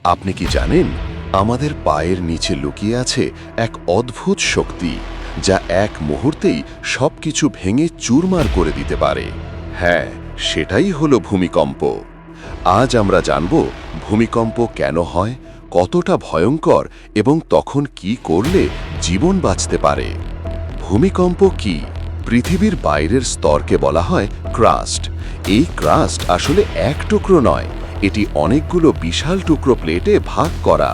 আপনি কি জানেন আমাদের পায়ের নিচে লুকিয়ে আছে এক অদ্ভুত শক্তি যা এক মুহূর্তেই সবকিছু ভেঙে চুরমার করে দিতে পারে? হ্যাঁ, সেটাই হলো ভূমিকম্প। আজ আমরা জানব ভূমিকম্প কেন হয়, কতটা ভয়ঙ্কর এবং তখন কি করলে জীবন বাঁচতে পারে। ভূমিকম্প কি? পৃথিবীর বাইরের স্তরকে বলা হয় ক্রাস্ট। এই ক্রাস্ট আসলে এক টুকরো নয়, এটি অনেকগুলো বিশাল টুকরো প্লেটে ভাগ করা।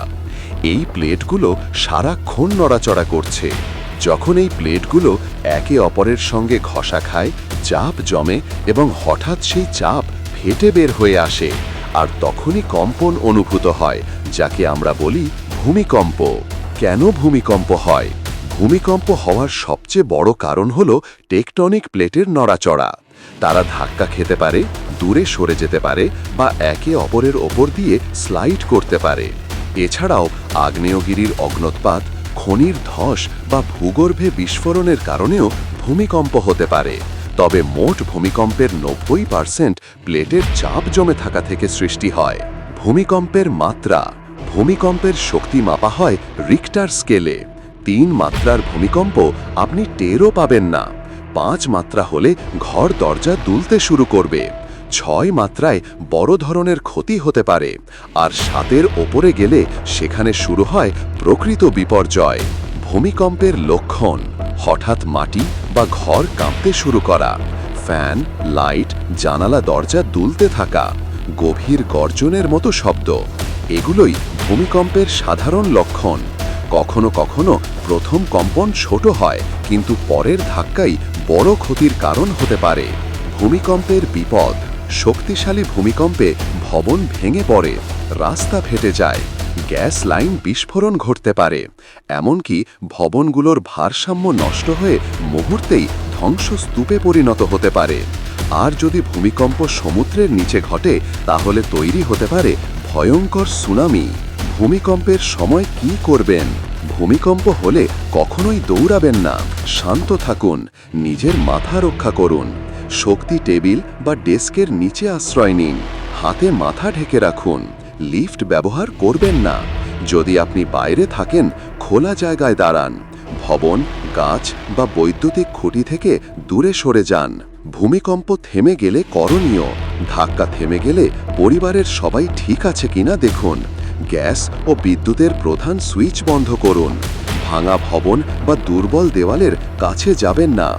এই প্লেটগুলো সারাক্ষণ নড়াচড়া করছে। যখন এই প্লেটগুলো একে অপরের সঙ্গে ঘষা খায়, চাপ জমে এবং হঠাৎ সেই চাপ ফেটে বের হয়ে আসে, আর তখনই কম্পন অনুভূত হয়, যাকে আমরা বলি ভূমিকম্প। কেন ভূমিকম্প হয়? ভূমিকম্প হওয়ার সবচেয়ে বড় কারণ হল টেকটনিক প্লেটের নড়াচড়া। তারা ধাক্কা খেতে পারে, দূরে সরে যেতে পারে বা একে অপরের ওপর দিয়ে স্লাইড করতে পারে। এছাড়াও আগ্নেয়গিরির অগ্ন্যুৎপাত, খনির ধস বা ভূগর্ভে বিস্ফোরণের কারণেও ভূমিকম্প হতে পারে। তবে মোট ভূমিকম্পের 90% প্লেটের চাপ জমে থাকা থেকে সৃষ্টি হয়। ভূমিকম্পের মাত্রা। ভূমিকম্পের শক্তি মাপা হয় রিক্টার স্কেলে। 3 মাত্রার ভূমিকম্প আপনি টেরও পাবেন না। 5 মাত্রা হলে ঘর দরজা দুলতে শুরু করবে। 6 মাত্রায় বড় ধরনের ক্ষতি হতে পারে, আর 7-এর ওপরে গেলে সেখানে শুরু হয় প্রকৃত বিপর্যয়। ভূমিকম্পের লক্ষণ: হঠাৎ মাটি বা ঘর কাঁপতে শুরু করা, ফ্যান, লাইট, জানালা দরজা দুলতে থাকা, গভীর গর্জনের মতো শব্দ। এগুলোই ভূমিকম্পের সাধারণ লক্ষণ। কখনো কখনো প্রথম কম্পন ছোট হয়, কিন্তু পরের ধাক্কাই বড় ক্ষতির কারণ হতে পারে। ভূমিকম্পের বিপদ: শক্তিশালী ভূমিকম্পে ভবন ভেঙে পড়ে, রাস্তা ফেটে যায়, গ্যাস লাইন বিস্ফোরণ ঘটতে পারে, এমনকি ভবনগুলোর ভারসাম্য নষ্ট হয়ে মুহূর্তেই ধ্বংসস্তূপে পরিণত হতে পারে। আর যদি ভূমিকম্প সমুদ্রের নিচে ঘটে, তাহলে তৈরি হতে পারে ভয়ঙ্কর সুনামি। ভূমিকম্পের সময় কি করবেন? ভূমিকম্প হলে কখনোই দৌড়াবেন না, শান্ত থাকুন, নিজের মাথা রক্ষা করুন। শক্তি টেবিল বা ডেস্কের নিচে আশ্রয় নিন, হাতে মাথা ঢেকে রাখুন। লিফট ব্যবহার করবেন না। যদি আপনি বাইরে থাকেন, খোলা জায়গায় দাঁড়ান। ভবন, গাছ বা বৈদ্যুতিক খুঁটি থেকে দূরে সরে যান। ভূমিকম্প থেমে গেলে করণীয়: ধাক্কা থেমে গেলে পরিবারের সবাই ঠিক আছে কিনা দেখুন। গ্যাস ও বিদ্যুতের প্রধান সুইচ বন্ধ করুন। ভাঙা ভবন বা দুর্বল দেওয়ালের কাছে যাবেন না।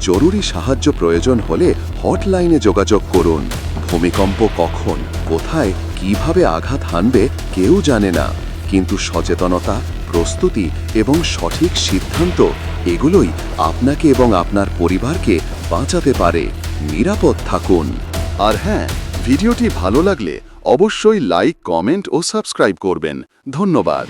জরুরি সাহায্য প্রয়োজন হলে হটলাইনে যোগাযোগ করুন। ভূমিকম্প কখন, কোথায়, কিভাবে আঘাত হানবে কেউ জানে না, কিন্তু সচেতনতা, প্রস্তুতি এবং সঠিক সিদ্ধান্ত, এগুলোই আপনাকে এবং আপনার পরিবারকে বাঁচাতে পারে। নিরাপদ থাকুন। আর হ্যাঁ, ভিডিওটি ভালো লাগলে অবশ্যই লাইক, কমেন্ট ও সাবস্ক্রাইব করবেন। ধন্যবাদ।